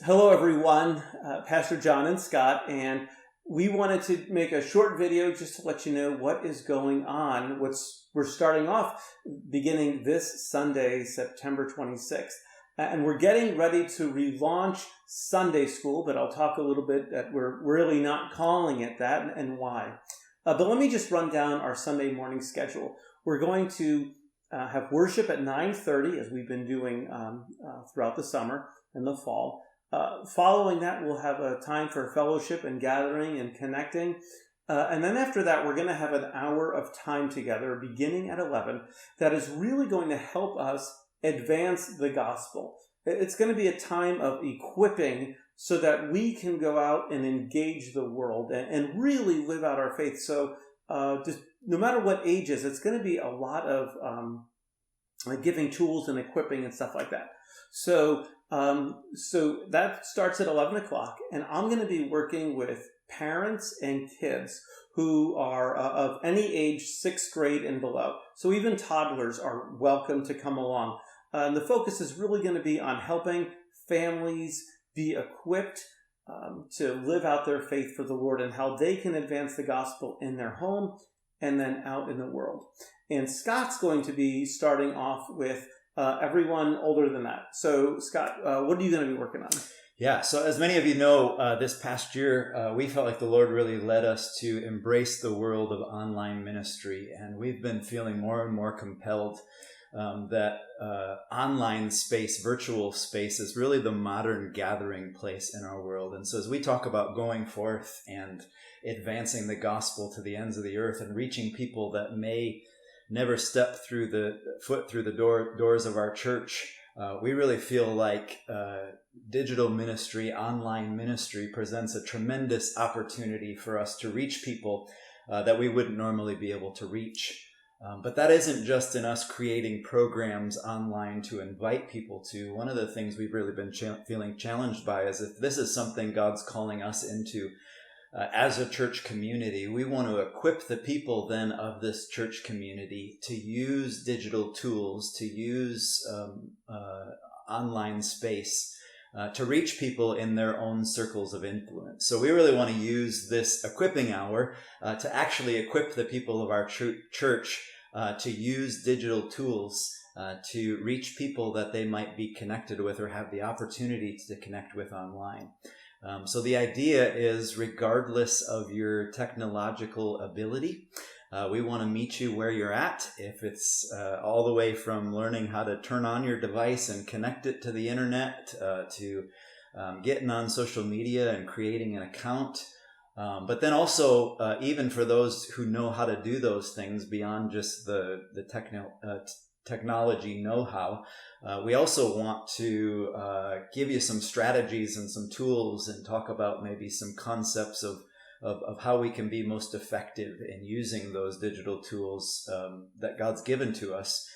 Hello, everyone. Pastor John and Scott, and we wanted to make a short video just to let you know what is going on. We're starting off beginning this Sunday, September 26th, and we're getting ready to relaunch Sunday School, but I'll talk a little bit that we're really not calling it that and why. But let me just run down our Sunday morning schedule. We're going to have worship at 9:30, as we've been doing throughout the summer and the fall. Following that, we'll have a time for fellowship and gathering and connecting. And then after that, we're going to have an hour of time together beginning at 11 that is really going to help us advance the gospel. It's going to be a time of equipping so that we can go out and engage the world and really live out our faith. So just no matter what ages, it's going to be a lot of giving tools and equipping and stuff like that. So that starts at 11 o'clock, and I'm going to be working with parents and kids who are of any age, 6th grade and below. So even toddlers are welcome to come along. And the focus is really going to be on helping families be equipped to live out their faith for the Lord and how they can advance the gospel in their home and then out in the world. And Scott's going to be starting off with everyone older than that. So, Scott, what are you going to be working on? Yeah, so as many of you know, this past year, we felt like the Lord really led us to embrace the world of online ministry. And we've been feeling more and more compelled that online space, virtual space, is really the modern gathering place in our world. And so as we talk about going forth and advancing the gospel to the ends of the earth and reaching people that may never step through the doors of our church, we really feel like digital ministry, online ministry presents a tremendous opportunity for us to reach people that we wouldn't normally be able to reach. But that isn't just in us creating programs online to invite people to. One of the things we've really been feeling challenged by is if this is something God's calling us into as a church community, we want to equip the people then of this church community to use digital tools, to use online space to reach people in their own circles of influence. So we really want to use this equipping hour to actually equip the people of our church to use digital tools to reach people that they might be connected with or have the opportunity to connect with online. So the idea is, regardless of your technological ability, we want to meet you where you're at. If it's all the way from learning how to turn on your device and connect it to the internet, to getting on social media and creating an account. But then also, even for those who know how to do those things beyond just the technology know-how, we also want to give you some strategies and some tools and talk about maybe some concepts of how we can be most effective in using those digital tools that God's given to us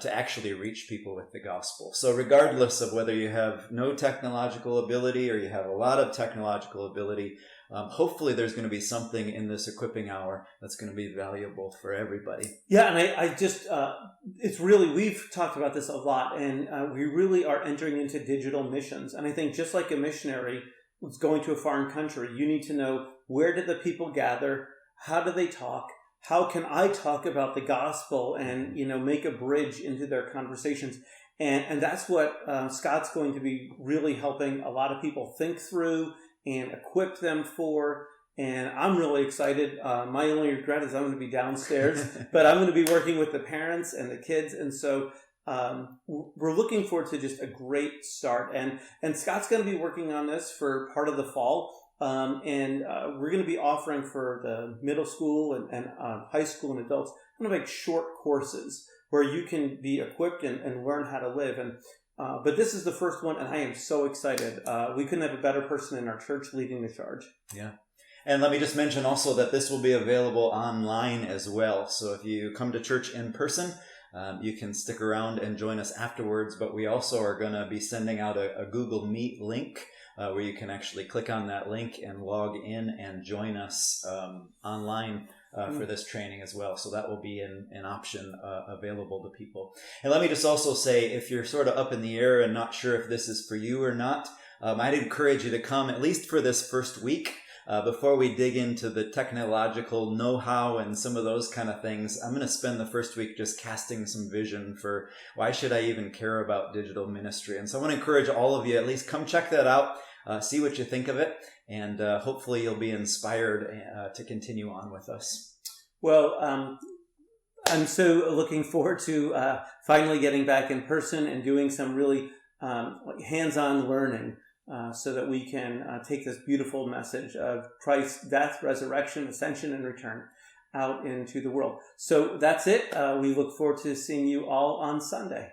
to actually reach people with the gospel. So regardless of whether you have no technological ability or you have a lot of technological ability, hopefully there's going to be something in this equipping hour that's going to be valuable for everybody. Yeah, and I just, it's really, we've talked about this a lot, and we really are entering into digital missions. And I think just like a missionary who's going to a foreign country, you need to know, where did the people gather? How do they talk? How can I talk about the gospel and, make a bridge into their conversations? And that's what Scott's going to be really helping a lot of people think through and equip them for. And I'm really excited. My only regret is I'm going to be downstairs, but I'm going to be working with the parents and the kids. And so we're looking forward to just a great start. And Scott's going to be working on this for part of the fall. And we're going to be offering for the middle school and high school and adults kind of like short courses where you can be equipped and learn how to live. And but this is the first one, and I am so excited. We couldn't have a better person in our church leading the charge. Yeah. And let me just mention also that this will be available online as well. So if you come to church in person, you can stick around and join us afterwards. But we also are going to be sending out a Google Meet link where you can actually click on that link and log in and join us online for this training as well. So that will be an option available to people. And let me just also say, if you're sort of up in the air and not sure if this is for you or not, I'd encourage you to come at least for this first week. Before we dig into the technological know-how and some of those kind of things, I'm going to spend the first week just casting some vision for why should I even care about digital ministry. And so I want to encourage all of you, at least come check that out, see what you think of it, and hopefully you'll be inspired to continue on with us. Well, I'm so looking forward to finally getting back in person and doing some really hands-on learning. So that we can take this beautiful message of Christ's death, resurrection, ascension, and return out into the world. So that's it. We look forward to seeing you all on Sunday.